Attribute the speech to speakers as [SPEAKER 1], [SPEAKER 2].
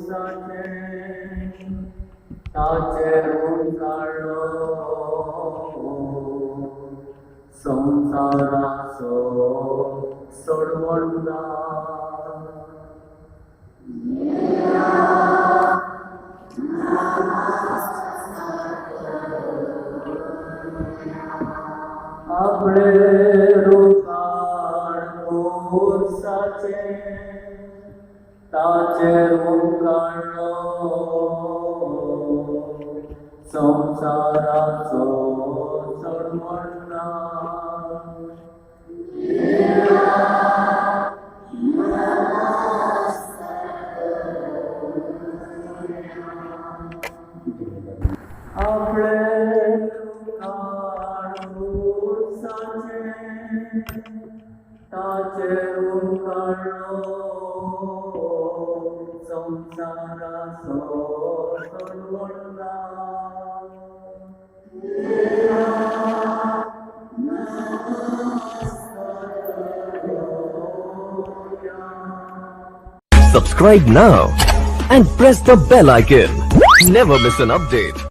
[SPEAKER 1] 사체 다채로운 갈로 संसारासो सोडवंदा आपले रूपान साचे ताचे रूपानो संसाराचो सोडवंदा आपले रूपान साचे ताचे रूपानो संसाराचो सोडवंदा
[SPEAKER 2] Subscribe now and press the bell icon. Never miss an update.